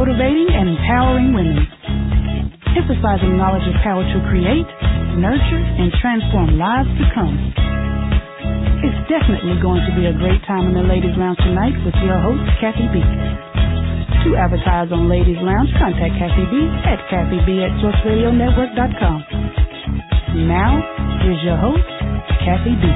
motivating and empowering women. Emphasizing knowledge of power to create, nurture, and transform lives to come. It's definitely going to be a great time in the Ladies Lounge tonight with your host, Kathy B. To advertise on Ladies Lounge, contact Kathy B at kathyb@sourceradionetwork.com. Now, here's your host, Kathy B.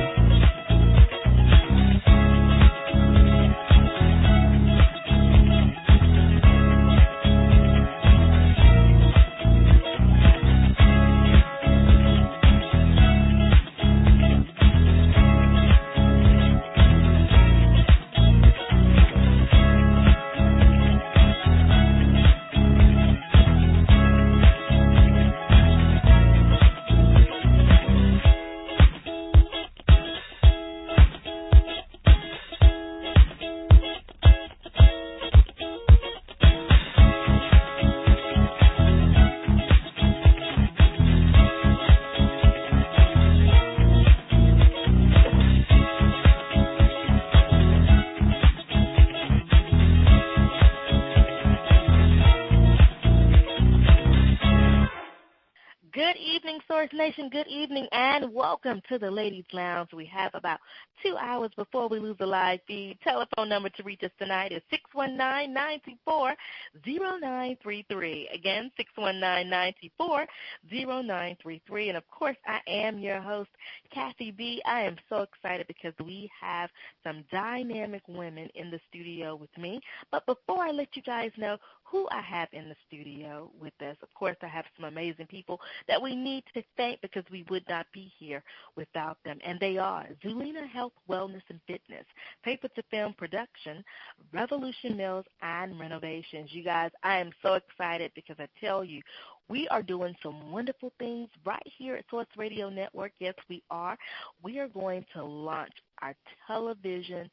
Nation, good evening and welcome to the Ladies Lounge. We have about 2 hours before we lose the live feed. Telephone number to reach us tonight is 619-924-0933. Again, 619-924-0933. And of course, I am your host, Kathy B. I am so excited because we have some dynamic women in the studio with me. But before I let you guys know who I have in the studio with us, of course, I have some amazing people that we need to thank because we would not be here without them. And they are Molina Health, Wellness, and Fitness, Paper to Film Production, Revolution Mills, and Renovations. You guys, I am so excited because I tell you, we are doing some wonderful things right here at Source Radio Network. Yes, we are. We are going to launch our television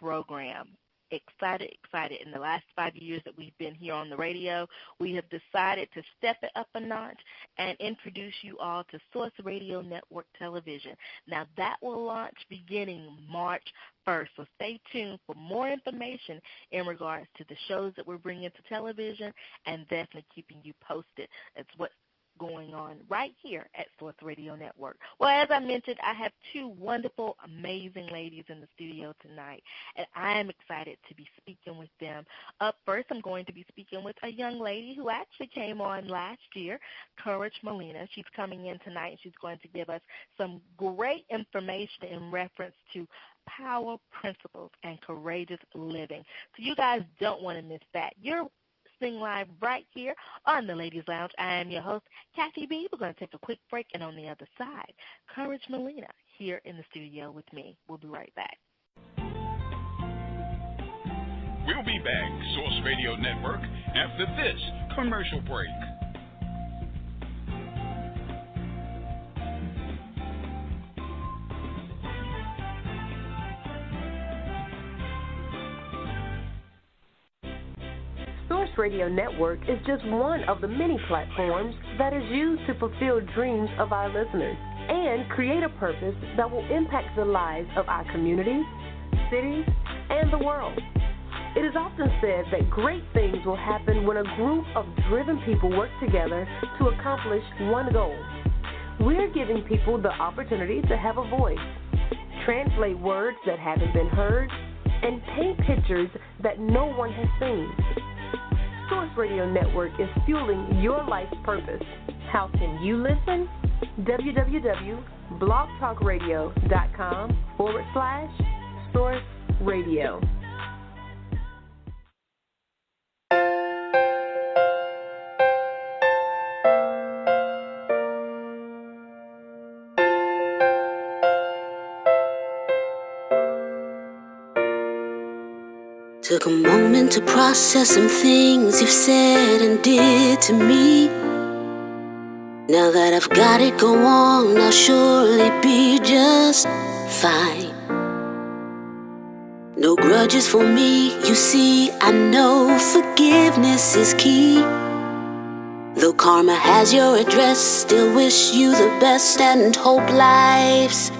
program. Excited. In the last 5 years that we've been here on the radio, we have decided to step it up a notch and introduce you all to Source Radio Network Television. Now, that will launch beginning March 1st, so stay tuned for more information in regards to the shows that we're bringing to television and definitely keeping you posted. That's what's going on right here at Source Radio Network. Well, as I mentioned, I have two wonderful, amazing ladies in the studio tonight, and I am excited to be speaking with them. Up first, I'm going to be speaking with a young lady who actually came on last year, Courage Molina. She's coming in tonight. She's going to give us some great information in reference to power principles and courageous living. So you guys don't want to miss that. You're live right here on the Ladies Lounge. I am your host, Kathy B. We're going to take a quick break, and on the other side, Courage Molina here in the studio with me. We'll be right back. We'll be back, Source Radio Network, after this commercial break. Source Radio Network is just one of the many platforms that is used to fulfill dreams of our listeners and create a purpose that will impact the lives of our communities, cities, and the world. It is often said that great things will happen when a group of driven people work together to accomplish one goal. We're giving people the opportunity to have a voice, translate words that haven't been heard, and paint pictures that no one has seen. Source Radio Network is fueling your life's purpose. How can you listen? www.blogtalkradio.com/Source Radio. Took a moment to process some things you've said and did to me. Now that I've got it, go on, I'll surely be just fine. No grudges for me, you see, I know forgiveness is key. Though karma has your address, still wish you the best and hope life's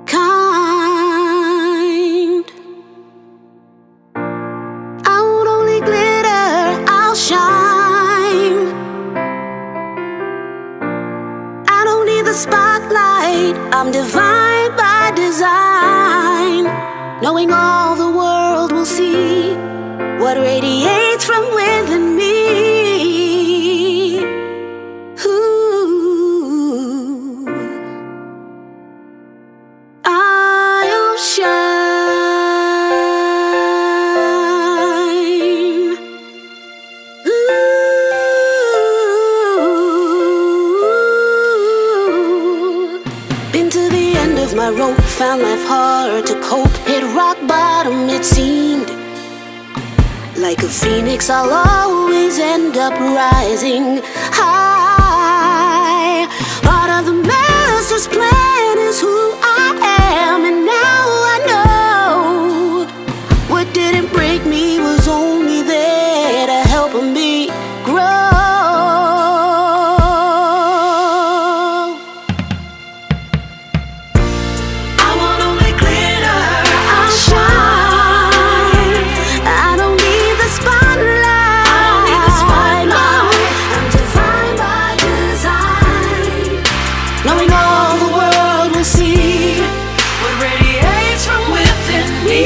kind. I won't only glitter the spotlight. I'm divine by design, knowing all the world will see what radiates from within me. Ooh, I'll shine. Ooh, been to the end of my rope, found life hard to cope. Hit rock bottom, it seemed. Like a phoenix, I'll always end up rising high. Part of the master's plan is who I am, and now I know what didn't break me was only there to help me grow. I want only glitter, I'll shine. I don't need the spotlight. I'm divine by design, knowing all the world will see what radiates from within me.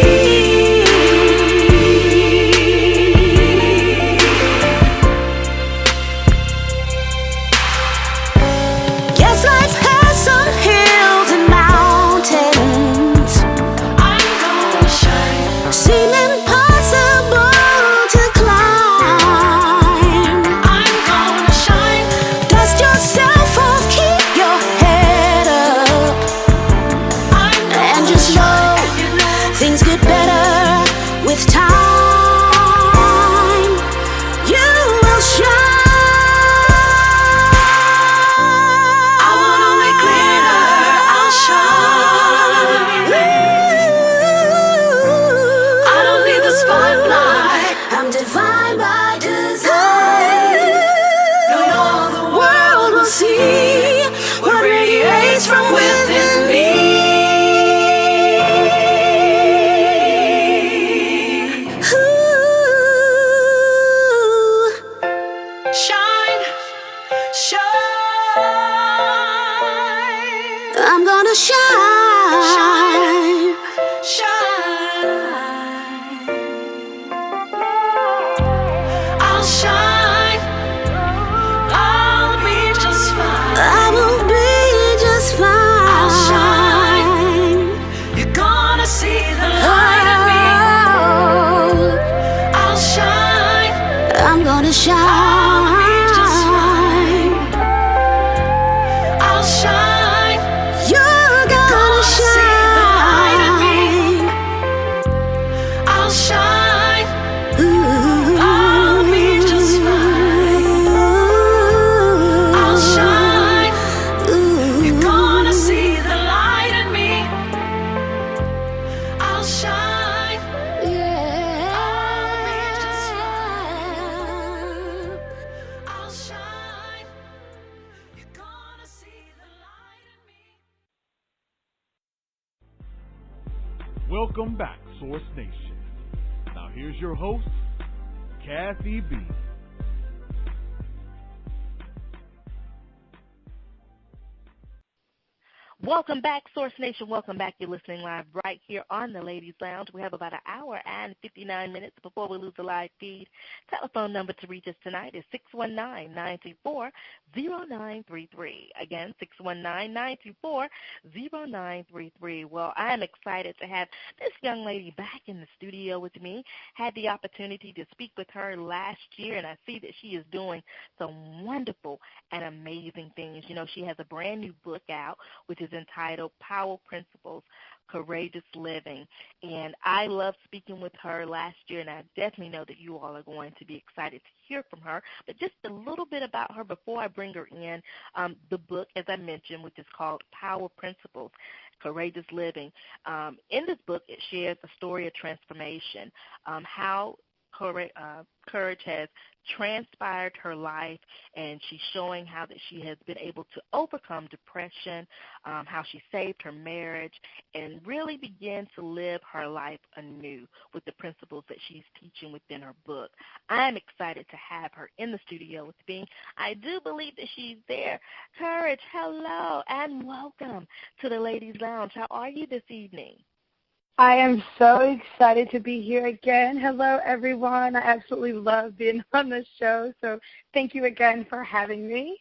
Yes, life has some hills and mountains. I'm gonna shine. Seem impossible to climb. I'm gonna shine. Dust yourself off, keep your head up, and just know things get better with time. You will shine. I want only glitter, I'll shine. I don't need the spotlight. I'm divine by design, knowing all the world will see what radiates from within me. Ooh, shine, shine. I'm gonna shine, shine. I'll shine. I'll be just fine. I will be just fine. I'll shine. You're gonna see the light in me. I'll shine. I'm gonna shine. I'll be just fine. I'll shine. You're gonna see the light in me. I'll shine. Ooh, I'll be just fine. I'll shine. Ooh, you're gonna see the light in me. I'll shine. Yeah, I'll be just fine. I'll shine. You're gonna see the light in me. Welcome back, Source Nation. Now here's your host, Kathy B. Welcome back, Source Nation. Welcome back. You're listening live right here on the Ladies Lounge. We have about an hour and 59 minutes before we lose the live feed. Telephone number to reach us tonight is 619-924-0933. Again, 619-924-0933. Well, I am excited to have this young lady back in the studio with me. Had the opportunity to speak with her last year, and I see that she is doing some wonderful and amazing things. You know, she has a brand new book out, which is entitled Power Principles, Courageous Living. And I loved speaking with her last year, and I definitely know that you all are going to be excited to hear from her. But just a little bit about her before I bring her in. The book, as I mentioned, which is called Power Principles, Courageous Living. In this book, it shares a story of transformation, how Courage has transpired her life, and she's showing how that she has been able to overcome depression, how she saved her marriage, and really begin to live her life anew with the principles that she's teaching within her book. I'm excited to have her in the studio with me. I do believe that she's there. Courage, hello, and welcome to the Ladies Lounge. How are you this evening? I am so excited to be here again. Hello, everyone. I absolutely love being on the show, so thank you again for having me.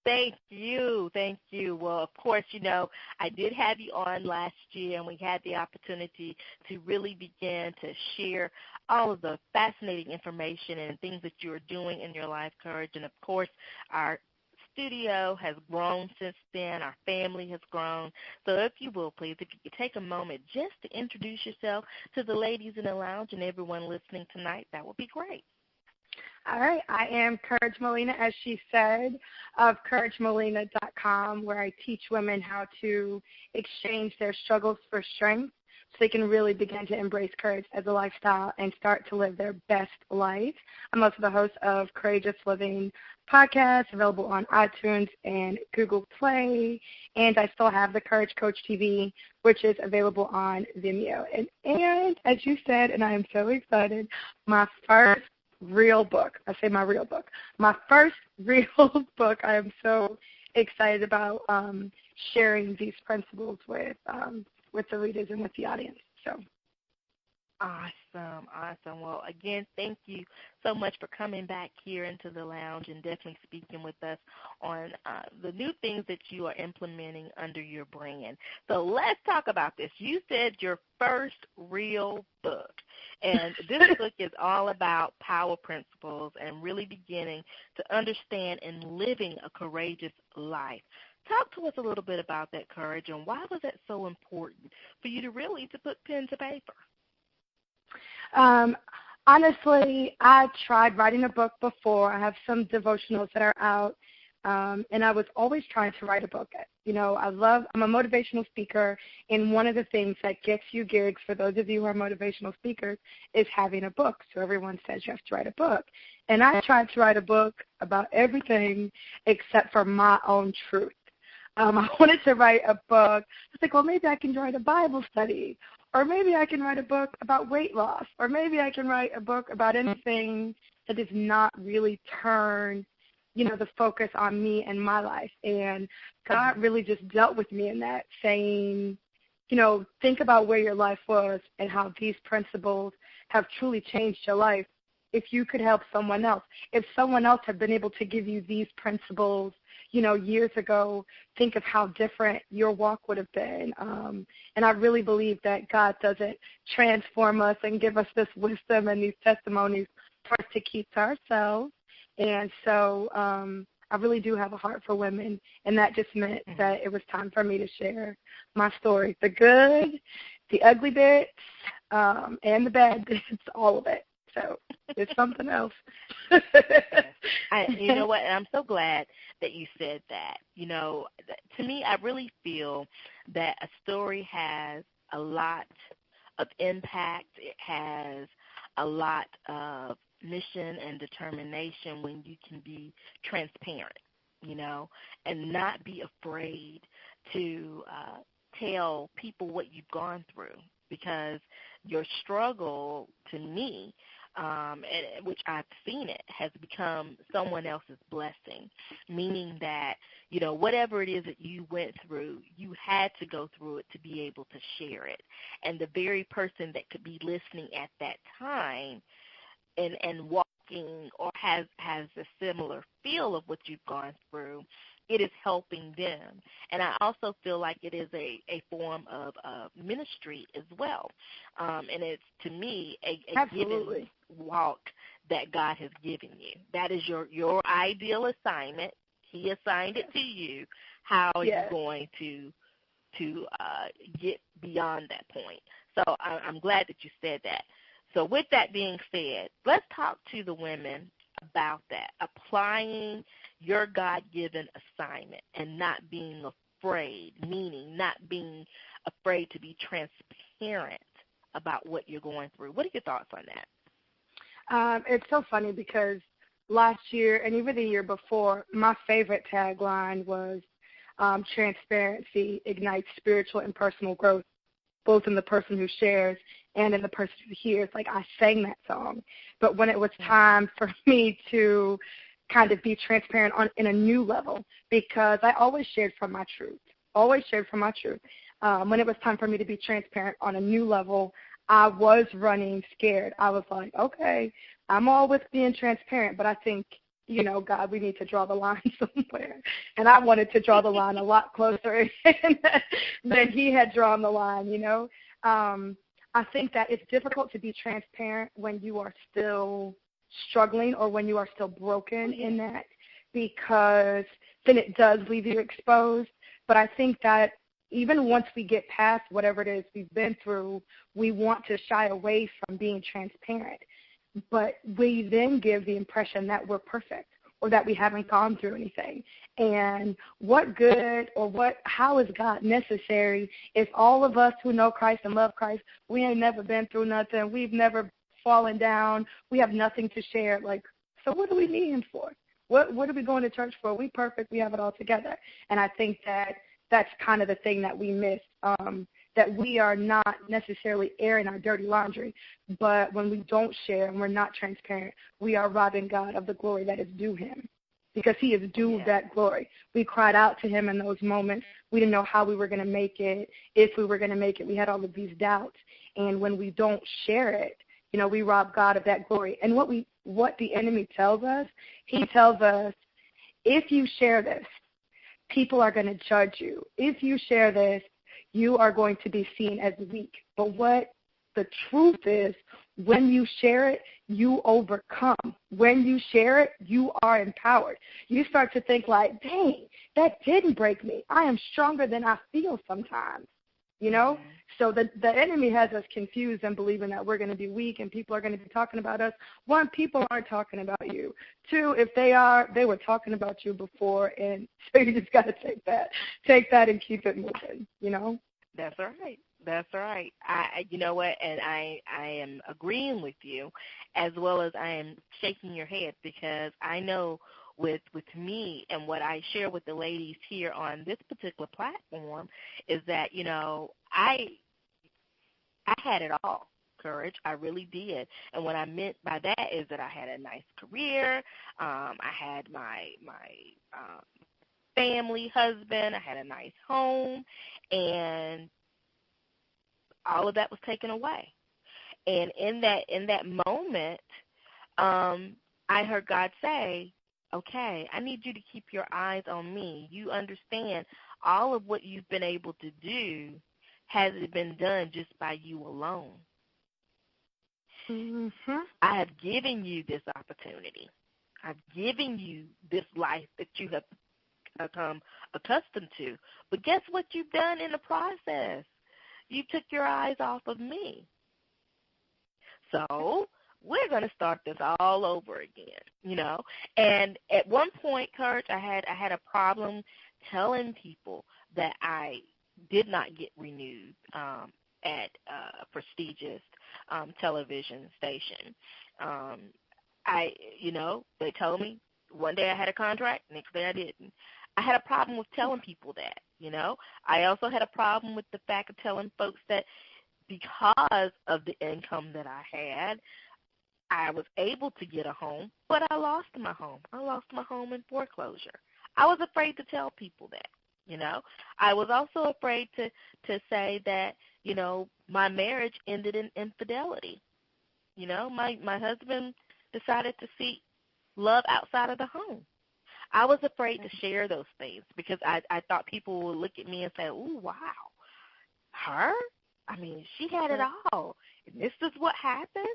Thank you. Thank you. Well, of course, I did have you on last year, and we had the opportunity to really begin to share all of the fascinating information and things that you are doing in your life, Courage. And, of course, our studio has grown since then. Our family has grown. So if you will, please, if you could take a moment just to introduce yourself to the ladies in the lounge and everyone listening tonight, that would be great. All right. I am Courage Molina, as she said, of CourageMolina.com, where I teach women how to exchange their struggles for strength so they can really begin to embrace courage as a lifestyle and start to live their best life. I'm also the host of Courageous Living podcast, available on iTunes and Google Play, and I still have the Courage Coach TV, which is available on Vimeo. And as you said, and I am so excited, my first real book, I say my real book, my first real book, I am so excited about sharing these principles with the readers and with the audience. So. Awesome. Well, again, thank you so much for coming back here into the lounge and definitely speaking with us on the new things that you are implementing under your brand. So let's talk about this. You said your first real book, and this book is all about power principles and really beginning to understand and living a courageous life. Talk to us a little bit about that, Courage, and why was that so important for you to really put pen to paper? Honestly, I tried writing a book before. I have some devotionals that are out, and I was always trying to write a book. I'm a motivational speaker, and one of the things that gets you gigs, for those of you who are motivational speakers, is having a book. So everyone says you have to write a book. And I tried to write a book about everything except for my own truth. I wanted to write a book. I was like, well, maybe I can write a Bible study, or maybe I can write a book about weight loss, or maybe I can write a book about anything that does not really turn, the focus on me and my life. And God really just dealt with me in that, saying, think about where your life was and how these principles have truly changed your life. If you could help someone else, if someone else had been able to give you these principles, years ago, think of how different your walk would have been. And I really believe that God doesn't transform us and give us this wisdom and these testimonies for us to keep to ourselves. And so I really do have a heart for women, and that just meant that it was time for me to share my story, the good, the ugly bits, and the bad bits, all of it. So it's something else. You know what? And I'm so glad that you said that. To me, I really feel that a story has a lot of impact. It has a lot of mission and determination when you can be transparent, and not be afraid to tell people what you've gone through, because your struggle, to me, which I've seen it, has become someone else's blessing, meaning that, whatever it is that you went through, you had to go through it to be able to share it. And the very person that could be listening at that time and walking or has a similar feel of what you've gone through, it is helping them. And I also feel like it is a form of ministry as well. And it's, to me, a given walk that God has given you. That is your ideal assignment. He assigned it to you. How are you going to get beyond that point? So I'm glad that you said that. So with that being said, let's talk to the women about that, applying your God-given assignment and not being afraid, meaning not being afraid to be transparent about what you're going through. What are your thoughts on that? It's so funny because last year and even the year before, my favorite tagline was transparency ignites spiritual and personal growth, both in the person who shares and in the person who hears. Like, I sang that song. But when it was time for me to kind of be transparent in a new level, because I always shared from my truth, when it was time for me to be transparent on a new level, I was running scared. I was like, okay, I'm all with being transparent, but I think, God, we need to draw the line somewhere. And I wanted to draw the line a lot closer than he had drawn the line, I think that it's difficult to be transparent when you are still struggling or when you are still broken in that, because then it does leave you exposed. But I think that even once we get past whatever it is we've been through, we want to shy away from being transparent. But we then give the impression that we're perfect or that we haven't gone through anything. And what good or how is God necessary if all of us who know Christ and love Christ, we ain't never been through nothing, we've never fallen down, we have nothing to share? Like, so what do we need him for? What are we going to church for? We perfect, we have it all together. And I think that that's kind of the thing that we miss, that we are not necessarily airing our dirty laundry, but when we don't share and we're not transparent, we are robbing God of the glory that is due him, because he is due that glory. We cried out to him in those moments. We didn't know how we were going to make it, if we were going to make it. We had all of these doubts, and when we don't share it, we rob God of that glory. And what the enemy tells us, he tells us, if you share this, people are going to judge you. If you share this, you are going to be seen as weak. But what the truth is, when you share it, you overcome. When you share it, you are empowered. You start to think like, dang, that didn't break me. I am stronger than I feel sometimes, So the enemy has us confused and believing that we're going to be weak and people are going to be talking about us. One, people aren't talking about you. Two, if they are, they were talking about you before, and so you just got to take that and keep it moving, That's right. That's right. You know what, and I am agreeing with you, as well as I am shaking your head, because I know with me and what I share with the ladies here on this particular platform is that, I had it all, Courage. I really did. And what I meant by that is that I had a nice career. I had my family, husband. I had a nice home, and all of that was taken away. And in that moment, I heard God say, okay, I need you to keep your eyes on me. You understand all of what you've been able to do hasn't been done just by you alone. Mm-hmm. I have given you this opportunity. I've given you this life that you have become accustomed to. But guess what you've done in the process? You took your eyes off of me. So we're going to start this all over again, And at one point, Courage, I had a problem telling people that I did not get renewed at a prestigious television station. They told me one day I had a contract, next day I didn't. I had a problem with telling people that, I also had a problem with the fact of telling folks that because of the income that I had, I was able to get a home, but I lost my home. I lost my home in foreclosure. I was afraid to tell people that, I was also afraid to say that, my marriage ended in infidelity. My husband decided to seek love outside of the home. I was afraid to share those things because I thought people would look at me and say, ooh, wow, her? I mean, she had it all. And this is what happened?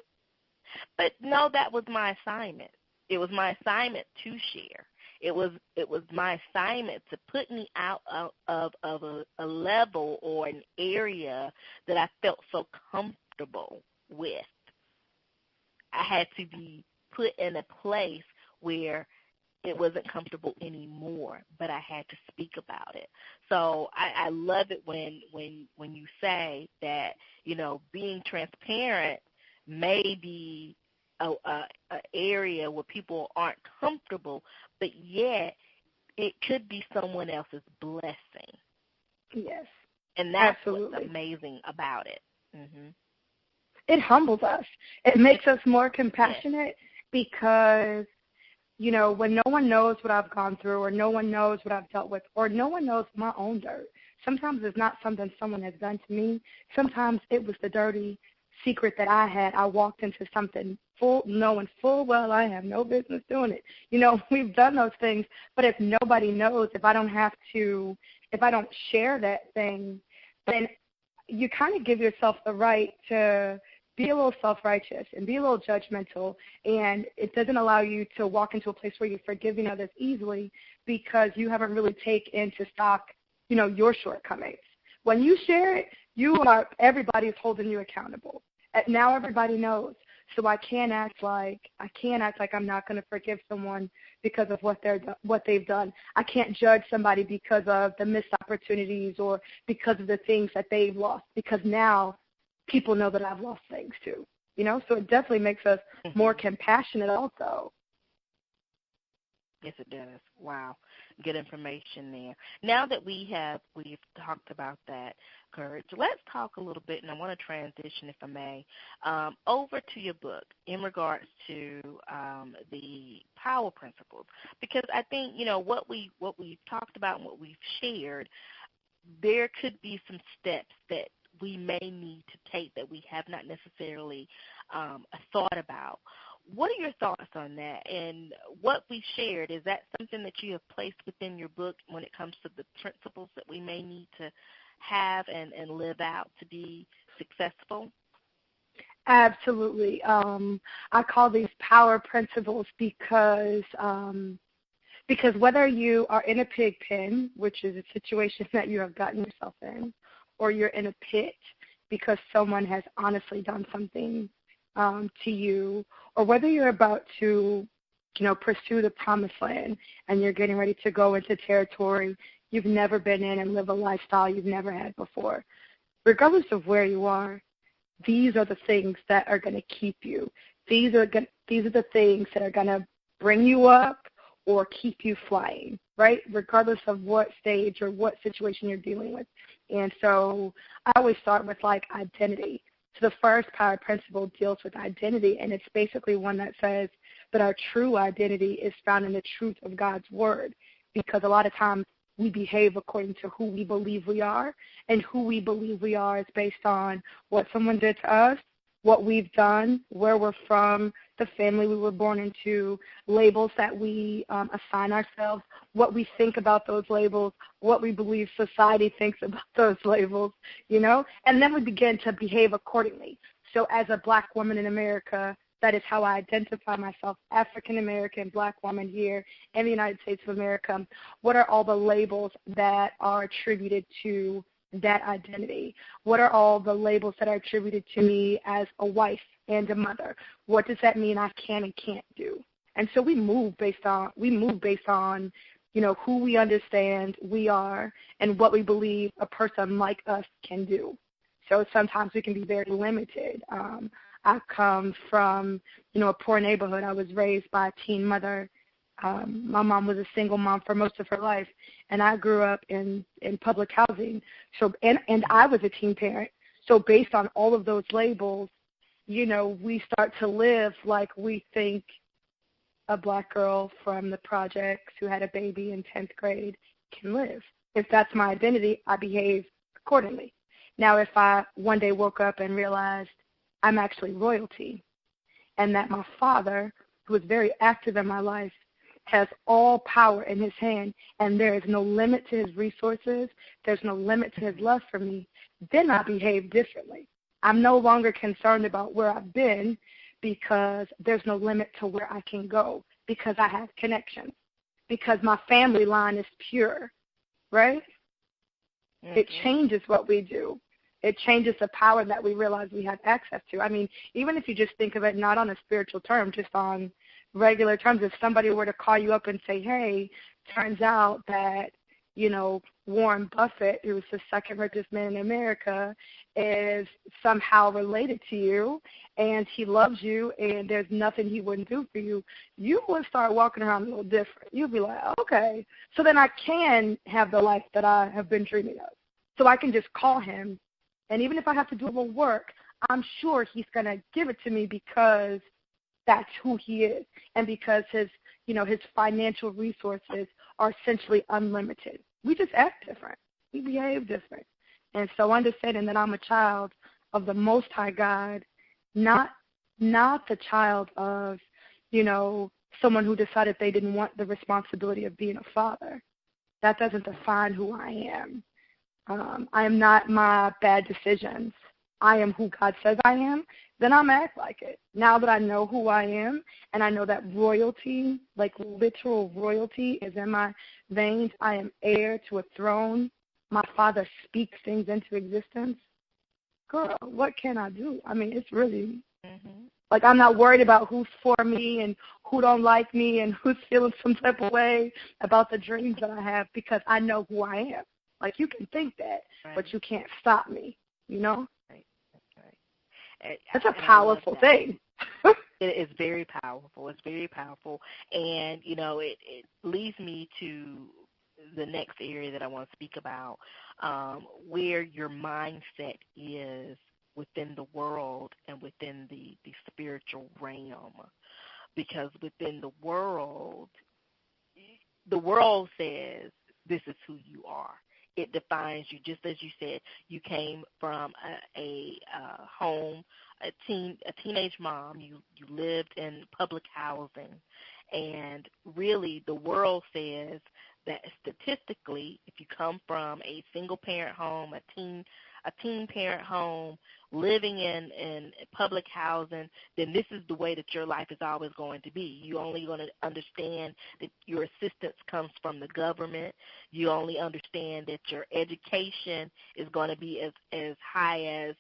But no, that was my assignment. It was my assignment to share. It was my assignment to put me out of a level or an area that I felt so comfortable with. I had to be put in a place where it wasn't comfortable anymore, but I had to speak about it. So I love it when you say that, being transparent may be area where people aren't comfortable, but yet it could be someone else's blessing. Yes. And that's absolutely what's amazing about it. Mm-hmm. It humbles us. It makes us more compassionate because, you know, when no one knows what I've gone through or no one knows what I've dealt with or no one knows my own dirt, sometimes it's not something someone has done to me. Sometimes it was the dirty secret that I had. I walked into something knowing full well I have no business doing it. You know, we've done those things, but if nobody knows, if I don't share that thing, then you kind of give yourself the right to be a little self-righteous and be a little judgmental, and it doesn't allow you to walk into a place where you're forgiving others easily because you haven't really taken into stock, you know, your shortcomings. When you share it, everybody is holding you accountable. Now everybody knows. So I can't act like I'm not going to forgive someone because of what they've done. I can't judge somebody because of the missed opportunities or because of the things that they've lost, because now people know that I've lost things too. You know, so it definitely makes us more compassionate also. Yes, it does. Wow. Good information there. Now that we've talked about that, Courage, let's talk a little bit, and I want to transition, if I may, over to your book in regards to the power principles, because I think, you know, what we've talked about and what we've shared, there could be some steps that we may need to take that we have not necessarily thought about. What are your thoughts on that? And what we shared, is that something that you have placed within your book when it comes to the principles that we may need to have and live out to be successful? Absolutely. I call these power principles because whether you are in a pig pen, which is a situation that you have gotten yourself in, or you're in a pit because someone has honestly done something to you, or whether you're about to, you know, pursue the promised land and you're getting ready to go into territory you've never been in and live a lifestyle you've never had before. Regardless of where you are, these are the things that are going to keep you. These are the things that are going to bring you up or keep you flying, right? Regardless of what stage or what situation you're dealing with. And so I always start with, like, identity. So the first power principle deals with identity, and it's basically one that says that our true identity is found in the truth of God's word, because a lot of times we behave according to who we believe we are, and who we believe we are is based on what someone did to us, what we've done, where we're from, the family we were born into, labels that we assign ourselves, what we think about those labels, what we believe society thinks about those labels, you know, and then we begin to behave accordingly. So as a black woman in America, that is how I identify myself, African-American black woman here in the United States of America. What are all the labels that are attributed to that identity? What are all the labels that are attributed to me as a wife and a mother? What does that mean I can and can't do? And so we move based on, you know, who we understand we are and what we believe a person like us can do. So sometimes we can be very limited. I come from, you know, a poor neighborhood. I was raised by a teen mother. My mom was a single mom for most of her life, and I grew up in public housing. So, and I was a teen parent. So based on all of those labels, you know, we start to live like we think a black girl from the projects who had a baby in 10th grade can live. If that's my identity, I behave accordingly. Now, if I one day woke up and realized I'm actually royalty, and that my father, who was very active in my life, has all power in his hand, and there is no limit to his resources, there's no limit to his love for me, then I behave differently. I'm no longer concerned about where I've been because there's no limit to where I can go, because I have connections, because my family line is pure, right? Mm-hmm. It changes what we do. It changes the power that we realize we have access to. I mean, even if you just think of it not on a spiritual term, just on regular terms, if somebody were to call you up and say, hey, turns out that, Warren Buffett, who's the second richest man in America, is somehow related to you and he loves you and there's nothing he wouldn't do for you, you would start walking around a little different. You'd be like, okay, so then I can have the life that I have been dreaming of. So I can just call him, and even if I have to do a little work, I'm sure he's going to give it to me because that's who he is and because his financial resources are essentially unlimited. We just act different. We behave different. And so understanding that I'm a child of the Most High God, not the child of, someone who decided they didn't want the responsibility of being a father. That doesn't define who I am. I am not my bad decisions. I am who God says I am, then I'm act like it. Now that I know who I am and I know that royalty, like literal royalty, is in my veins, I am heir to a throne. My Father speaks things into existence. Girl, what can I do? I mean, it's really, like I'm not worried about who's for me and who don't like me and who's feeling some type of way about the dreams that I have because I know who I am. Like you can think that, but you can't stop me, That's a powerful thing. It is very powerful. It's very powerful. And, it leads me to the next area that I want to speak about, where your mindset is within the world and within the spiritual realm. Because within the world says this is who you are. It defines you, just as you said. You came from a home, a teenage mom. You lived in public housing, and really, the world says that statistically, if you come from a single-parent home, a teen parent home, living in public housing, then this is the way that your life is always going to be. You're only going to understand that your assistance comes from the government. You only understand that your education is going to be as high as,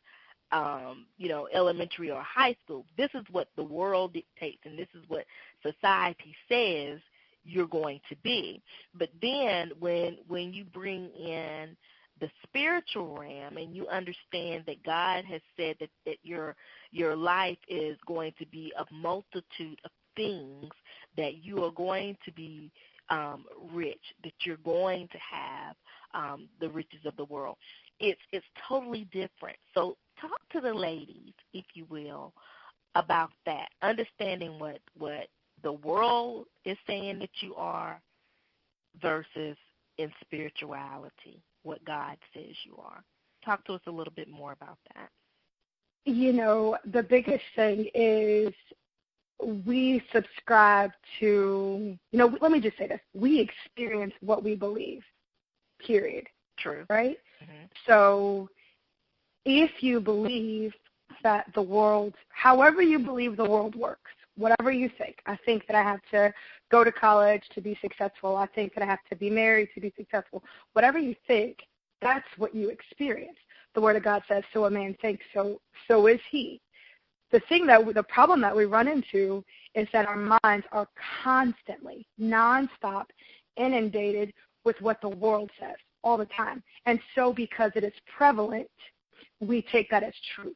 elementary or high school. This is what the world dictates, and this is what society says you're going to be. But then when you bring in the spiritual realm and you understand that God has said that your life is going to be a multitude of things, that you are going to be rich, that you're going to have the riches of the world. It's totally different. So talk to the ladies, if you will, about that, understanding what the world is saying that you are versus in spirituality, what God says you are. Talk to us a little bit more about that. The biggest thing is we subscribe to, let me just say this. We experience what we believe, period. True. Right? Mm-hmm. So if you believe that the world, however you believe the world works, whatever you think. I think that I have to go to college to be successful. I think that I have to be married to be successful. Whatever you think, that's what you experience. The Word of God says, so a man thinks, so is he. The problem that we run into is that our minds are constantly, nonstop, inundated with what the world says all the time. And so because it is prevalent, we take that as truth.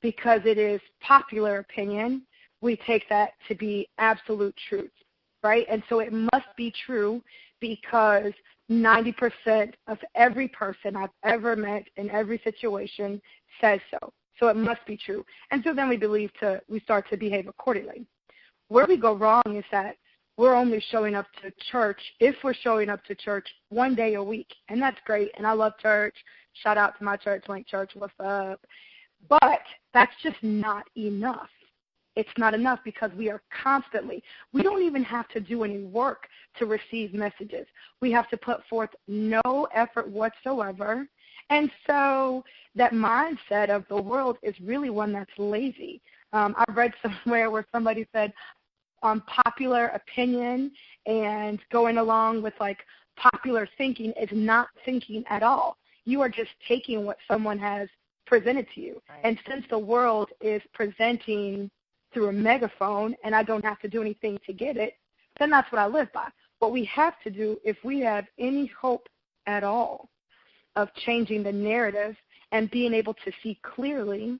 Because it is popular opinion, we take that to be absolute truth, right? And so it must be true because 90% of every person I've ever met in every situation says so. So it must be true. And so then we start to behave accordingly. Where we go wrong is that we're only showing up to church, if we're showing up to church one day a week. And that's great. And I love church. Shout out to my church, Link Church, what's up? But that's just not enough. It's not enough because we don't even have to do any work to receive messages. We have to put forth no effort whatsoever. And so that mindset of the world is really one that's lazy. I read somewhere where somebody said popular opinion and going along with like popular thinking is not thinking at all. You are just taking what someone has presented to you. Right. And since the world is presenting through a megaphone and I don't have to do anything to get it, then that's what I live by. What we have to do, if we have any hope at all of changing the narrative and being able to see clearly,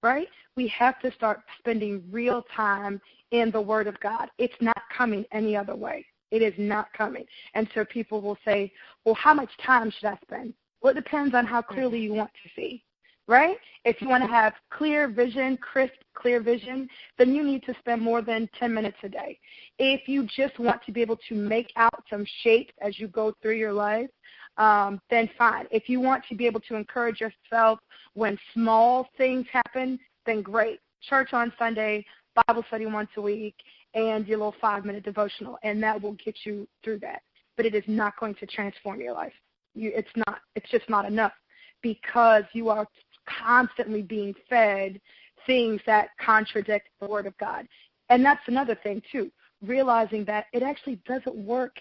right? We have to start spending real time in the Word of God. It's not coming any other way. It is not coming. And so people will say, well, how much time should I spend? Well, it depends on how clearly you want to see, right? If you want to have clear vision, crisp, clear vision, then you need to spend more than 10 minutes a day. If you just want to be able to make out some shape as you go through your life, then fine. If you want to be able to encourage yourself when small things happen, then great. Church on Sunday, Bible study once a week, and your little 5-minute devotional, and that will get you through that. But it is not going to transform your life. It's just not enough, because you are constantly being fed things that contradict the Word of God. And that's another thing, too, realizing that it actually doesn't work,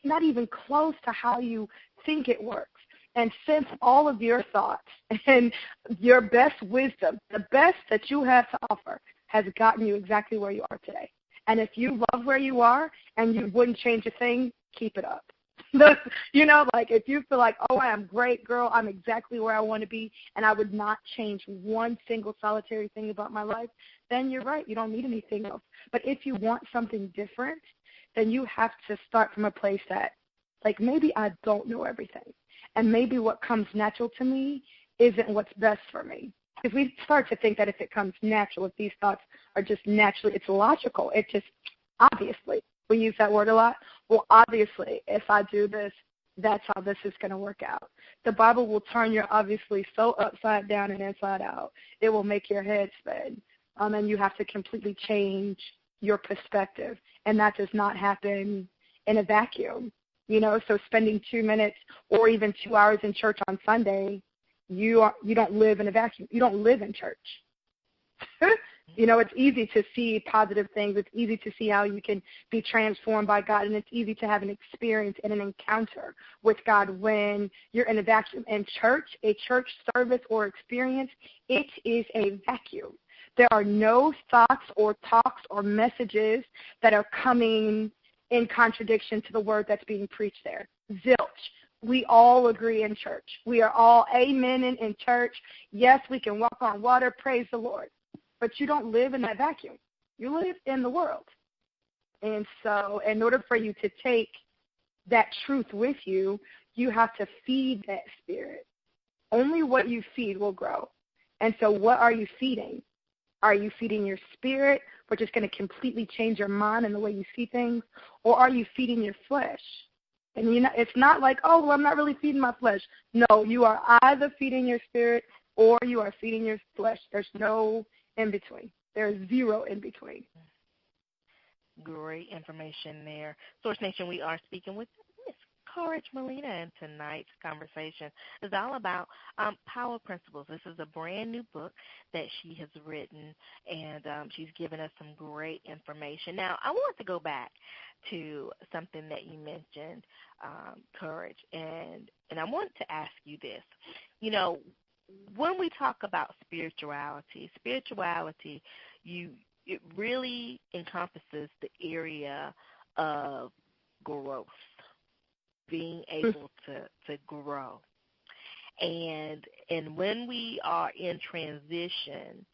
not even close to how you think it works. And since all of your thoughts and your best wisdom, the best that you have to offer, has gotten you exactly where you are today. And if you love where you are and you wouldn't change a thing, keep it up. You know, like if you feel like, oh, I'm great, girl, I'm exactly where I want to be, and I would not change one single solitary thing about my life, then you're right. You don't need anything else. But if you want something different, then you have to start from a place that, like, maybe I don't know everything, and maybe what comes natural to me isn't what's best for me. If we start to think that if it comes natural, if these thoughts are just naturally, it's logical, it just, obviously, we use that word a lot. Well, obviously, if I do this, that's how this is going to work out. The Bible will turn your obviously so upside down and inside out. It will make your head spin, and you have to completely change your perspective, and that does not happen in a vacuum. You know, so spending 2 minutes or even 2 hours in church on Sunday, you don't live in a vacuum. You don't live in church. You know, it's easy to see positive things. It's easy to see how you can be transformed by God, and it's easy to have an experience and an encounter with God when you're in a vacuum. And church, a church service or experience, it is a vacuum. There are no thoughts or talks or messages that are coming in contradiction to the word that's being preached there. Zilch. We all agree in church. We are all amen in church. Yes, we can walk on water. Praise the Lord. But you don't live in that vacuum. You live in the world. And so in order for you to take that truth with you, you have to feed that spirit. Only what you feed will grow. And so what are you feeding? Are you feeding your spirit, which is going to completely change your mind and the way you see things? Or are you feeding your flesh? And it's not like, oh, well, I'm not really feeding my flesh. No, you are either feeding your spirit or you are feeding your flesh. There's no in between. There's zero in between. Great information there. Source Nation, we are speaking with Miss Courage Molina, and tonight's conversation is all about power principles. This is a brand new book that she has written, and she's given us some great information. Now, I want to go back to something that you mentioned, Courage, and I want to ask you this. You know, when we talk about spirituality, it really encompasses the area of growth, being able to grow. And when we are in transition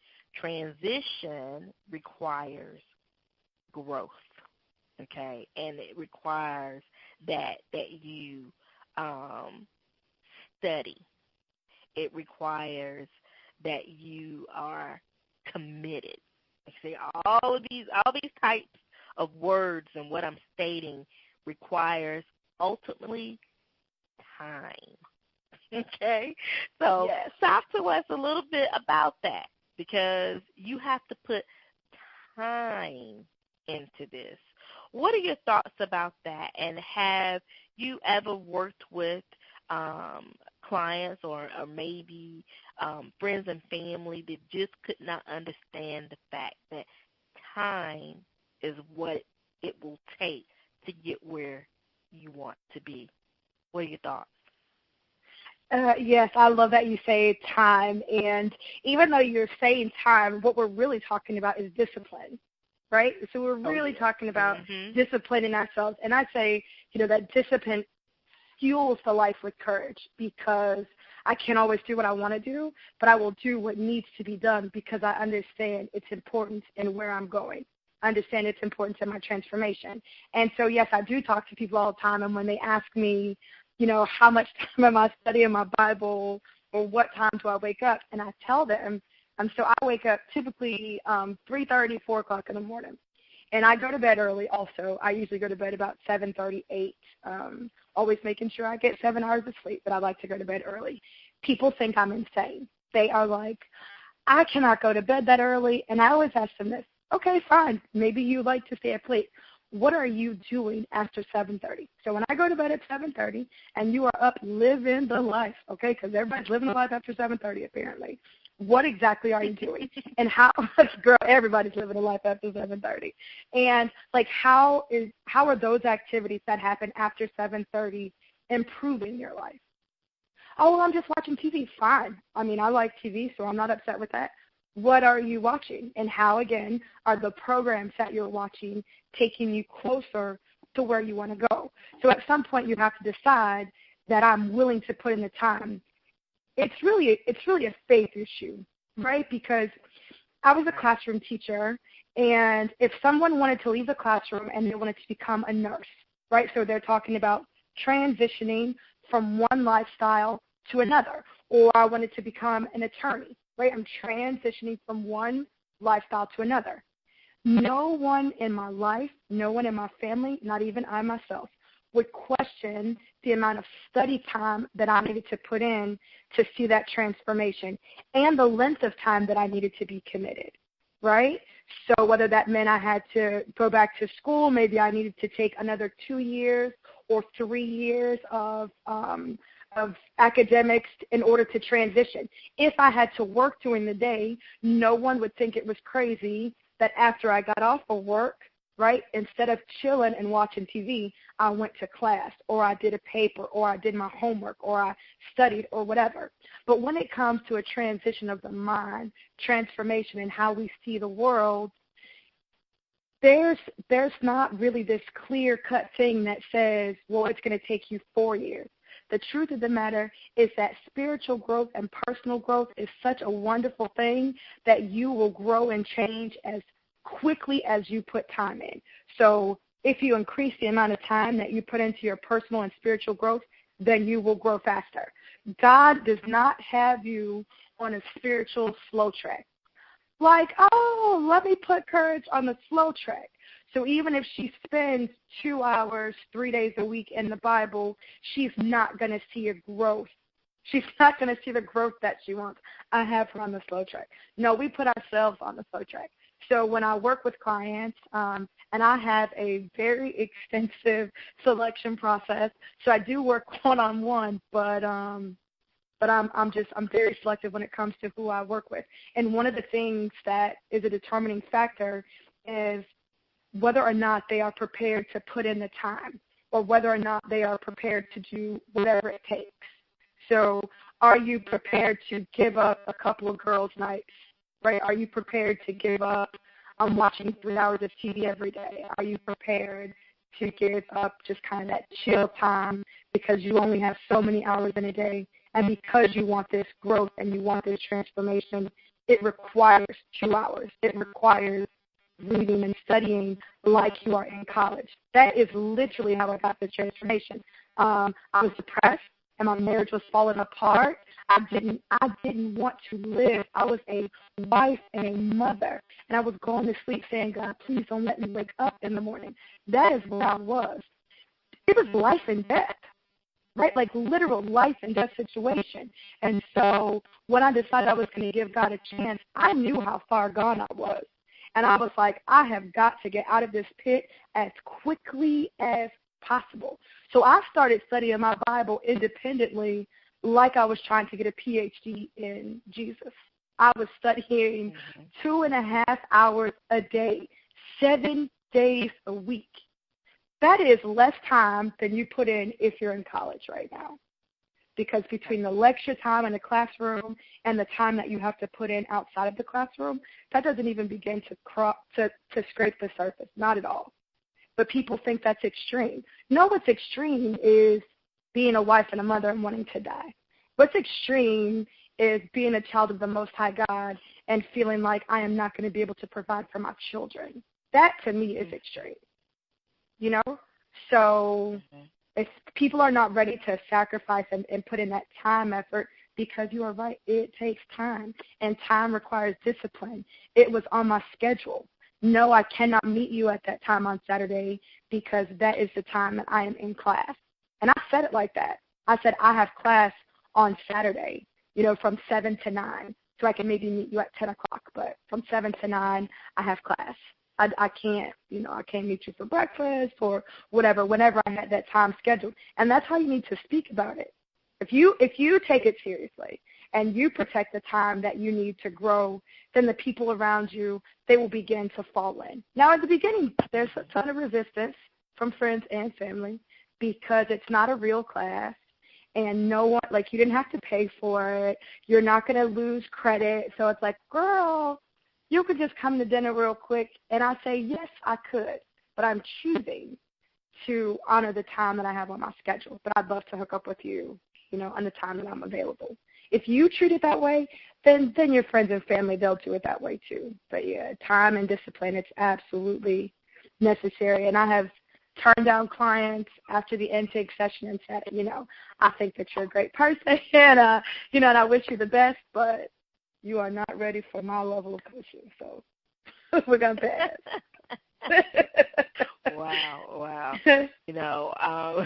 requires growth, okay? And it requires that you study. It requires that you are committed. See, all these types of words and what I'm stating requires ultimately time. Okay? So yes. Talk to us a little bit about that, because you have to put time into this. What are your thoughts about that? And have you ever worked with clients or maybe friends and family that just could not understand the fact that time is what it will take to get where you want to be? What are your thoughts? Yes, I love that you say time. And even though you're saying time, what we're really talking about is discipline, right? So we're really talking about disciplining ourselves. And I say, that discipline fuels the life with courage, because I can't always do what I want to do, but I will do what needs to be done because I understand its importance in where I'm going. I understand its importance in my transformation. And so, yes, I do talk to people all the time, and when they ask me, how much time am I studying my Bible, or what time do I wake up, and I tell them, so I wake up typically 3:30, 4 o'clock in the morning. And I go to bed early also. I usually go to bed about 7:30, 8, always making sure I get 7 hours of sleep, but I like to go to bed early. People think I'm insane. They are like, I cannot go to bed that early. And I always ask them this, okay, fine, maybe you like to stay up late. What are you doing after 7:30? So when I go to bed at 7:30 and you are up living the life, okay, because everybody's living the life after 7:30 apparently, what exactly are you doing? And how, girl, everybody's living a life after 7:30. And, how are those activities that happen after 7:30 improving your life? Oh, well, I'm just watching TV. Fine. I mean, I like TV, so I'm not upset with that. What are you watching? And how, again, are the programs that you're watching taking you closer to where you want to go? So at some point you have to decide that I'm willing to put in the time. It's really a faith issue, right? Because I was a classroom teacher, and if someone wanted to leave the classroom and they wanted to become a nurse, right? So they're talking about transitioning from one lifestyle to another, or I wanted to become an attorney, right? I'm transitioning from one lifestyle to another. No one in my life, no one in my family, not even I myself, would question the amount of study time that I needed to put in to see that transformation and the length of time that I needed to be committed, right? So whether that meant I had to go back to school, maybe I needed to take another 2 years or 3 years of academics in order to transition. If I had to work during the day, no one would think it was crazy that after I got off of work, right, instead of chilling and watching TV, I went to class, or I did a paper, or I did my homework, or I studied, or whatever. But when it comes to a transition of the mind, transformation in how we see the world, there's not really this clear-cut thing that says, well, it's going to take you 4 years. The truth of the matter is that spiritual growth and personal growth is such a wonderful thing that you will grow and change as quickly as you put time in. So if you increase the amount of time that you put into your personal and spiritual growth, then you will grow faster. God does not have you on a spiritual slow track. Like, oh, let me put Courage on the slow track. So even if she spends 2 hours, 3 days a week in the Bible, she's not going to see a growth. She's not going to see the growth that she wants. I have her on the slow track. No, we put ourselves on the slow track. So when I work with clients, and I have a very extensive selection process, so I do work one-on-one, but I'm very selective when it comes to who I work with. And one of the things that is a determining factor is whether or not they are prepared to put in the time, or whether or not they are prepared to do whatever it takes. So are you prepared to give up a couple of girls' nights, right? Are you prepared to give up watching 3 hours of TV every day? Are you prepared to give up just kind of that chill time because you only have so many hours in a day? And because you want this growth and you want this transformation, it requires 2 hours. It requires reading and studying like you are in college. That is literally how I got the transformation. I was depressed and my marriage was falling apart. I didn't want to live. I was a wife and a mother, and I was going to sleep saying, God, please don't let me wake up in the morning. That is where I was. It was life and death, right? Like literal life and death situation. And so when I decided I was going to give God a chance, I knew how far gone I was. And I was like, I have got to get out of this pit as quickly as possible. So I started studying my Bible independently like I was trying to get a PhD in Jesus. I was studying 2.5 hours a day, 7 days a week. That is less time than you put in if you're in college right now. Because between the lecture time in the classroom and the time that you have to put in outside of the classroom, that doesn't even begin to scrape the surface, not at all. But people think that's extreme. No, what's extreme is being a wife and a mother and wanting to die. What's extreme is being a child of the Most High God and feeling like I am not going to be able to provide for my children. That, to me, is extreme, you know? So if people are not ready to sacrifice and put in that time effort, because you are right, it takes time, and time requires discipline. It was on my schedule. No, I cannot meet you at that time on Saturday because that is the time that I am in class. And I said it like that. I said I have class on Saturday, you know, from 7 to 9, so I can maybe meet you at 10 o'clock. But from 7 to 9, I have class. I can't, you know, I can't meet you for breakfast or whatever, whenever I had that time scheduled. And that's how you need to speak about it. If you take it seriously and you protect the time that you need to grow, then the people around you, they will begin to fall in. Now, at the beginning, there's a ton of resistance from friends and family because it's not a real class, and no one, like, you didn't have to pay for it. You're not going to lose credit. So it's like, girl, you could just come to dinner real quick. And I say, yes, I could, but I'm choosing to honor the time that I have on my schedule. But I'd love to hook up with you, you know, on the time that I'm available. If you treat it that way, then your friends and family, they'll do it that way too. But, yeah, time and discipline, it's absolutely necessary. And I have turned down clients after the intake session and said, you know, I think that you're a great person, and, you know, and I wish you the best, but you are not ready for my level of coaching, so we're going to pass. Wow. You know,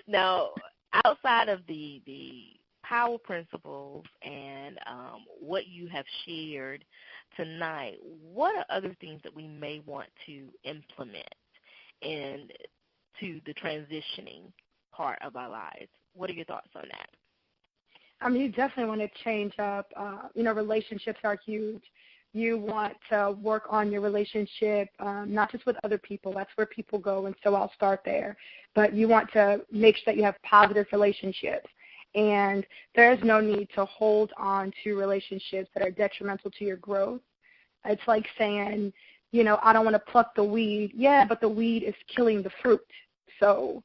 now, outside of the power principles and what you have shared tonight, what are other things that we may want to implement into the transitioning part of our lives? What are your thoughts on that? I mean, you definitely want to change up. You know, relationships are huge. You want to work on your relationship, not just with other people. That's where people go, and so I'll start there. But you want to make sure that you have positive relationships. And there's no need to hold on to relationships that are detrimental to your growth. It's like saying, you know, I don't want to pluck the weed. Yeah, but the weed is killing the fruit. So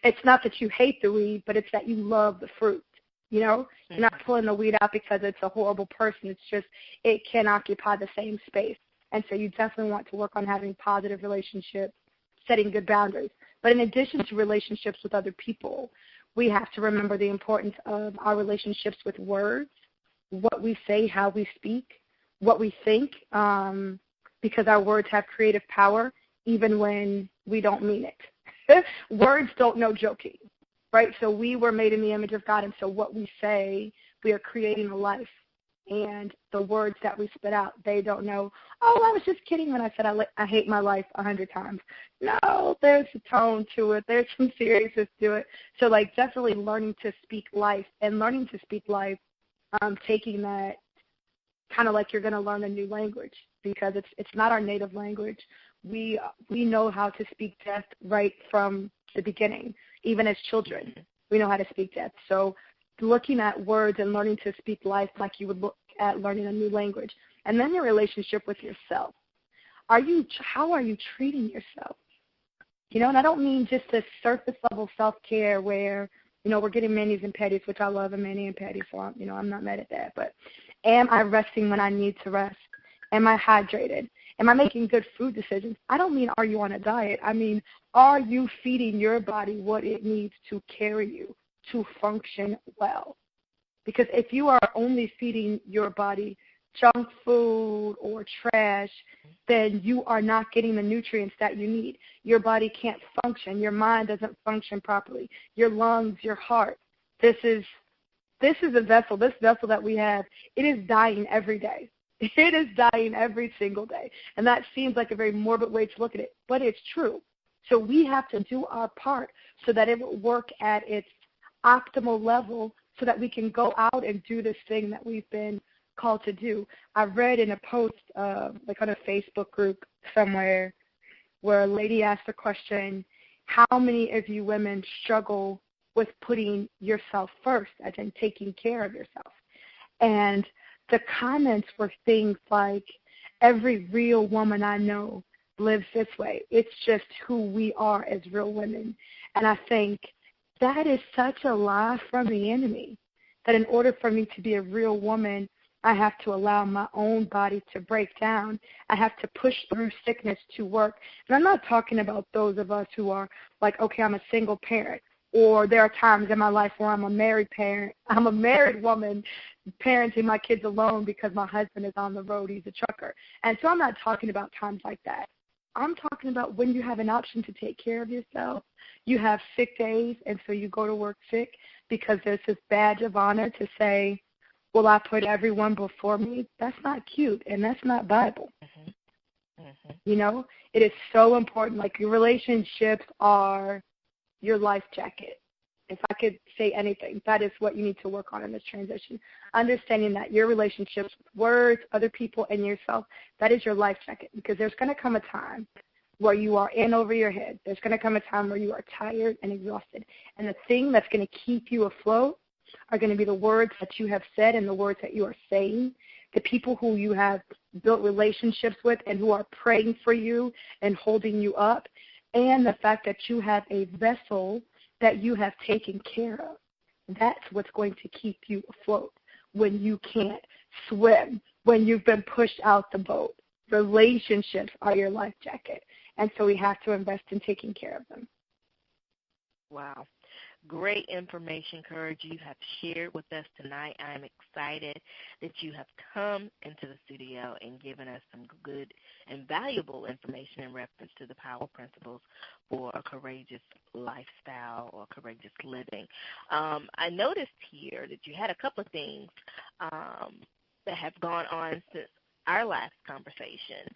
it's not that you hate the weed, but it's that you love the fruit. You know, you're not pulling the weed out because it's a horrible person. It's just it can occupy the same space. And so you definitely want to work on having positive relationships, setting good boundaries. But in addition to relationships with other people, we have to remember the importance of our relationships with words, what we say, how we speak, what we think, because our words have creative power even when we don't mean it. Words don't know joking. Right, so we were made in the image of God, and so what we say, we are creating a life. And the words that we spit out, they don't know, oh, I was just kidding when I said I hate my life 100 times. No, there's a tone to it. There's some seriousness to it. So, like, definitely learning to speak life, and learning to speak life, taking that kind of like you're going to learn a new language, because it's not our native language. We know how to speak death right from the beginning. Even as children, we know how to speak death. So looking at words and learning to speak life like you would look at learning a new language. And then your relationship with yourself. How are you treating yourself? You know, and I don't mean just this surface level self-care where, you know, we're getting manis and petties, which I love a mani and petty, so I'm not mad at that. But am I resting when I need to rest? Am I hydrated? Am I making good food decisions? I don't mean are you on a diet. I mean, are you feeding your body what it needs to carry you, to function well? Because if you are only feeding your body junk food or trash, then you are not getting the nutrients that you need. Your body can't function. Your mind doesn't function properly. Your lungs, your heart. This is a vessel. This vessel that we have, it is dying every day. It is dying every single day. And that seems like a very morbid way to look at it, but it's true. So we have to do our part so that it will work at its optimal level so that we can go out and do this thing that we've been called to do. I read in a post, like on a Facebook group somewhere, where a lady asked the question, how many of you women struggle with putting yourself first, as in taking care of yourself? And the comments were things like, every real woman I know lives this way. It's just who we are as real women. And I think That is such a lie from the enemy, that in order for me to be a real woman, I have to allow my own body to break down. I have to push through sickness to work. And I'm not talking about those of us who are like, okay, I'm a single parent, or there are times in my life where I'm a married parent. I'm a married woman parenting my kids alone because my husband is on the road. He's a trucker. And so I'm not talking about times like that. I'm talking about when you have an option to take care of yourself. You have sick days, and so you go to work sick because there's this badge of honor to say, well, I put everyone before me. That's not cute, and that's not Bible. Mm-hmm. Mm-hmm. You know, it is so important. Like, your relationships are your life jacket. If I could say anything, that is what you need to work on in this transition. Understanding that your relationships with words, other people, and yourself, that is your life jacket, because there's going to come a time where you are in over your head. There's going to come a time where you are tired and exhausted. And the thing that's going to keep you afloat are going to be the words that you have said and the words that you are saying, the people who you have built relationships with and who are praying for you and holding you up, and the fact that you have a vessel that you have taken care of. That's what's going to keep you afloat when you can't swim, when you've been pushed out the boat. Relationships are your life jacket, and so we have to invest in taking care of them. Wow. Great information, Courage, you have shared with us tonight. I'm excited that you have come into the studio and given us some good and valuable information in reference to the power principles for a courageous lifestyle or courageous living. I noticed here that you had a couple of things that have gone on since our last conversation.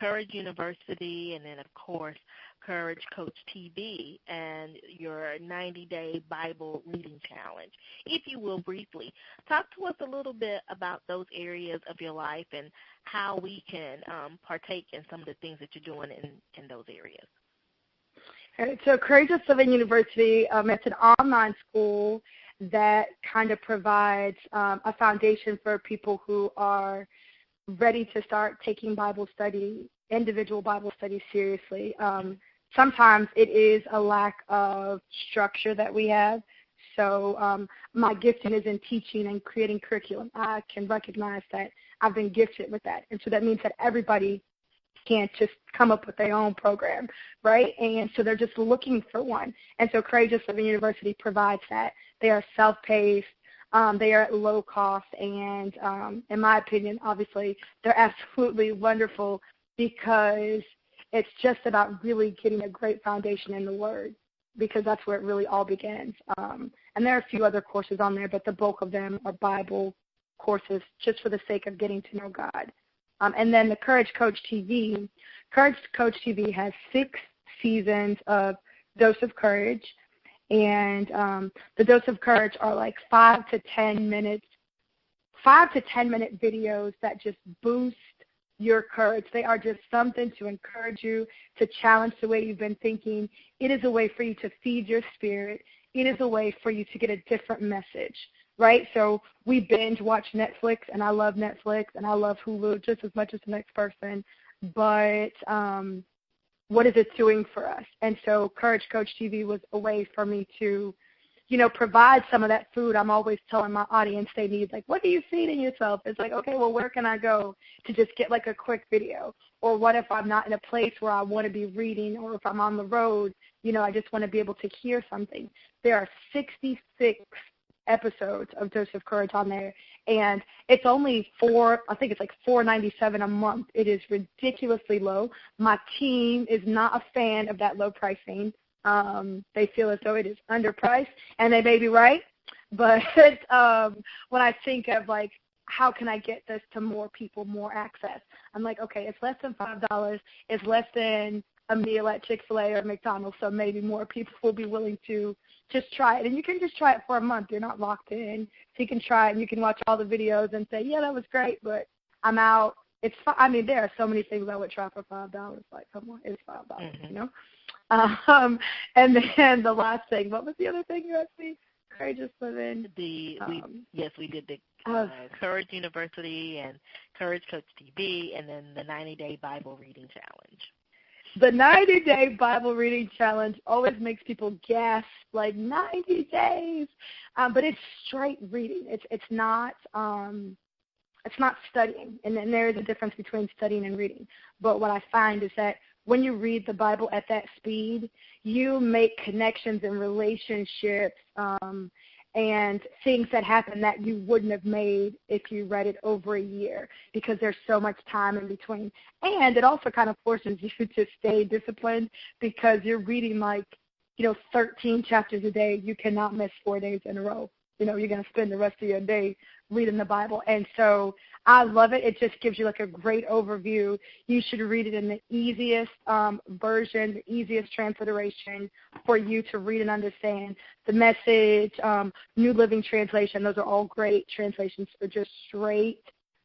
Courage University, and then, of course, Courage Coach TV, and your 90-day Bible reading challenge. If you will briefly talk to us a little bit about those areas of your life and how we can partake in some of the things that you're doing in those areas. All right, so Courageous Living University, it's an online school that kind of provides a foundation for people who are ready to start taking Bible study, individual Bible study seriously. Sometimes it is a lack of structure that we have. So my gifting is in teaching and creating curriculum. I can recognize that I've been gifted with that. And so that means that everybody can't just come up with their own program, right? And so they're just looking for one. And so Courageous Living University provides that. They are self-paced. They are at low cost, and in my opinion, obviously, they're absolutely wonderful because it's just about really getting a great foundation in the Word, because that's where it really all begins. And there are a few other courses on there, but the bulk of them are Bible courses just for the sake of getting to know God. And then the Courage Coach TV. Courage Coach TV has 6 seasons of Dose of Courage. And the Dose of Courage are like 5 to 10 minute videos that just boost your courage. They are just something to encourage you, to challenge the way you've been thinking. It is a way for you to feed your spirit. It is a way for you to get a different message, right? So we binge watch Netflix, and I love Netflix, and I love Hulu just as much as the next person. But what is it doing for us? And so Courage Coach TV was a way for me to, provide some of that food I'm always telling my audience they need. Like, what are you feeding yourself? It's like, okay, well, where can I go to just get like a quick video? Or what if I'm not in a place where I want to be reading, or if I'm on the road, I just want to be able to hear something. There are 66 episodes of Dose of Courage on there, and it's only $4.97 a month. It is ridiculously low. My team is not a fan of that low pricing. They feel as though it is underpriced, and they may be right, but when I think of like, how can I get this to more people, more access, I'm like, okay, it's less than $5. It's less than a meal at Chick-fil-A or McDonald's, so maybe more people will be willing to just try it. And you can just try it for a month. You're not locked in. So you can try it, and you can watch all the videos and say, yeah, that was great, but I'm out. It's there are so many things I would try for $5. Like, come on, it's $5, mm-hmm. And then the last thing, what was the other thing you asked me? Courageous Living. We did the Courage University and Courage Coach TV, and then the 90-day Bible reading challenge. The 90-day Bible reading challenge always makes people gasp, like 90 days. But it's straight reading. It's not studying. And then there is a difference between studying and reading. But what I find is that when you read the Bible at that speed, you make connections and relationships and things that happen that you wouldn't have made if you read it over a year, because there's so much time in between. And it also kind of forces you to stay disciplined, because you're reading 13 chapters a day. You cannot miss 4 days in a row. You're going to spend the rest of your day reading the Bible. And so I love it. It just gives you a great overview. You should read it in the easiest version, the easiest transliteration for you to read and understand. The Message, New Living Translation, those are all great translations for just straight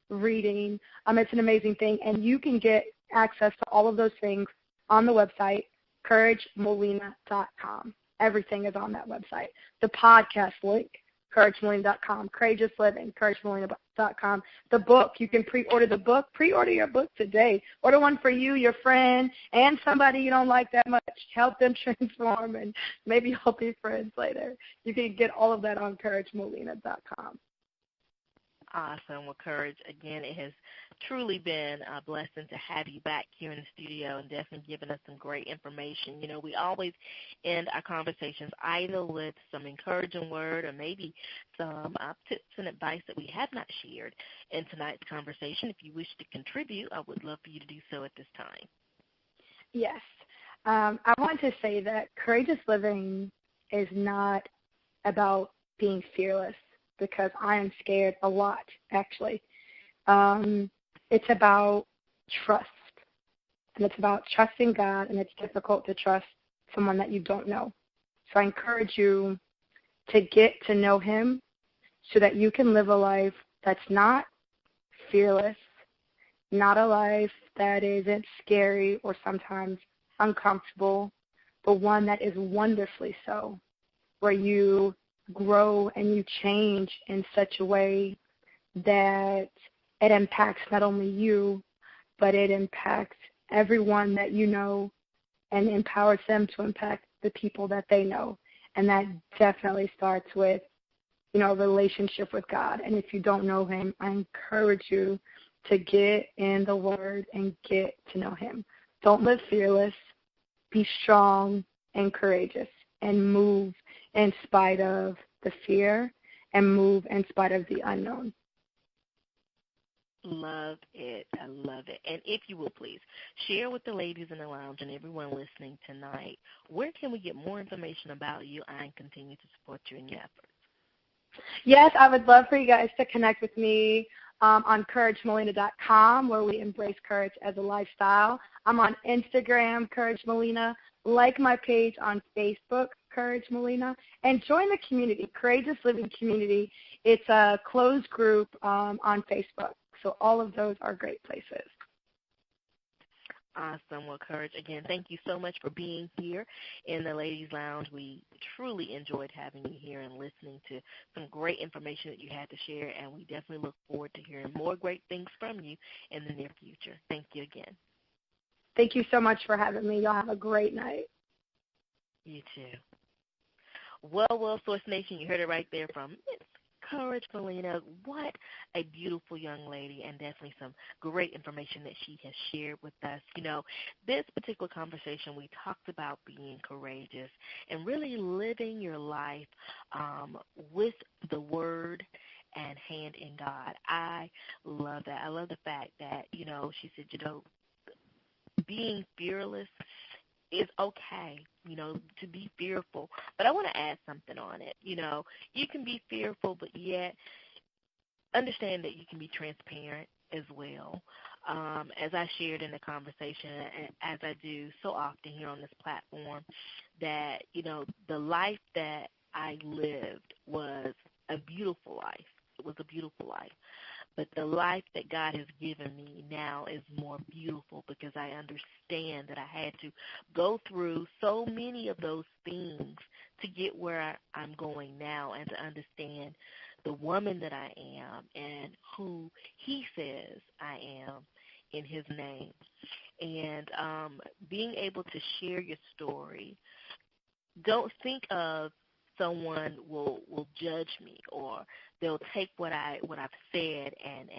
reading. It's an amazing thing. And you can get access to all of those things on the website, CourageMolina.com. Everything is on that website. The podcast link, CourageMolina.com. Courageous Living, CourageMolina.com. The book, you can pre-order the book. Pre-order your book today. Order one for you, your friend, and somebody you don't like that much. Help them transform, and maybe you'll be friends later. You can get all of that on CourageMolina.com. Awesome. Well, Courage, again, it has truly been a blessing to have you back here in the studio and definitely giving us some great information. We always end our conversations either with some encouraging word or maybe some tips and advice that we have not shared in tonight's conversation. If you wish to contribute, I would love for you to do so at this time. Yes. I want to say that courageous living is not about being fearless, because I am scared a lot, actually. It's about trust, and it's about trusting God, and it's difficult to trust someone that you don't know. So I encourage you to get to know him so that you can live a life that's not fearless, not a life that isn't scary or sometimes uncomfortable, but one that is wonderfully so, where you grow and you change in such a way that it impacts not only you, but it impacts everyone that you know and empowers them to impact the people that they know. And that definitely starts with, a relationship with God. And if you don't know him, I encourage you to get in the Word and get to know him. Don't live fearless. Be strong and courageous, and move in spite of the fear, and move in spite of the unknown. Love it. I love it. And if you will, please, share with the ladies in the lounge and everyone listening tonight, where can we get more information about you and continue to support you in your efforts? Yes, I would love for you guys to connect with me on CourageMolina.com, where we embrace courage as a lifestyle. I'm on Instagram, Courage Molina. Like my page on Facebook, Courage Molina, and join the community, Courageous Living Community. It's a closed group on Facebook, so all of those are great places. Awesome. Well, Courage, again, thank you so much for being here in the Ladies Lounge. We truly enjoyed having you here and listening to some great information that you had to share, and we definitely look forward to hearing more great things from you in the near future. Thank you again. Thank you so much for having me. Y'all have a great night. You too. Well, Source Nation, you heard it right there from Miss Courage Molina. What a beautiful young lady, and definitely some great information that she has shared with us. This particular conversation, we talked about being courageous and really living your life with the Word and hand in God. I love that. I love the fact that, she said, being fearless is okay, to be fearful. But I want to add something on it. You can be fearful, but yet understand that you can be transparent as well. As I shared in the conversation, and as I do so often here on this platform, that, the life that I lived was a beautiful life. It was a beautiful life. But the life that God has given me now is more beautiful, because I understand that I had to go through so many of those things to get where I'm going now, and to understand the woman that I am and who he says I am in his name. And being able to share your story, don't think of someone will judge me, or they'll take what I've said and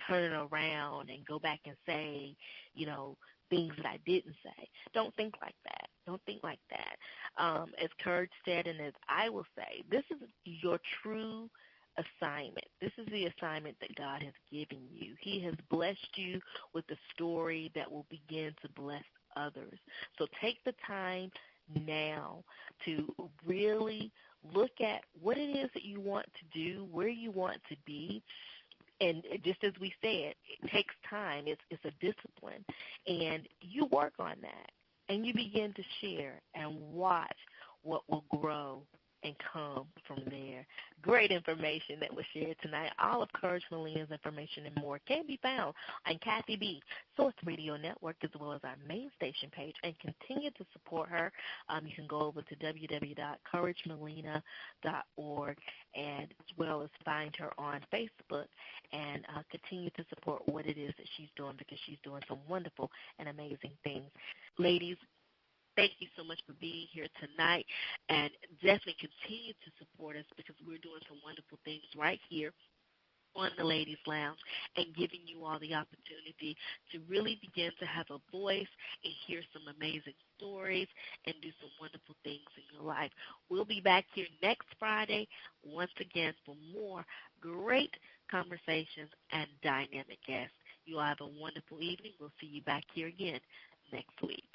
turn it around and go back and say, things that I didn't say. Don't think like that. Don't think like that. As Courage said, and as I will say, this is your true assignment. This is the assignment that God has given you. He has blessed you with a story that will begin to bless others. So take the time now to really look at what it is that you want to do, where you want to be. And just as we said, it takes time. It's a discipline. And you work on that, and you begin to share and watch what will grow and come from there. Great information that was shared tonight. All of Courage Molina's information and more can be found on Kathy B. Source Radio Network, as well as our main station page, and continue to support her. You can go over to www.couragemolina.org, and as well as find her on Facebook and continue to support what it is that she's doing, because she's doing some wonderful and amazing things. Ladies, thank you so much for being here tonight, and definitely continue to support us, because we're doing some wonderful things right here on the Ladies Lounge and giving you all the opportunity to really begin to have a voice and hear some amazing stories and do some wonderful things in your life. We'll be back here next Friday once again for more great conversations and dynamic guests. You all have a wonderful evening. We'll see you back here again next week.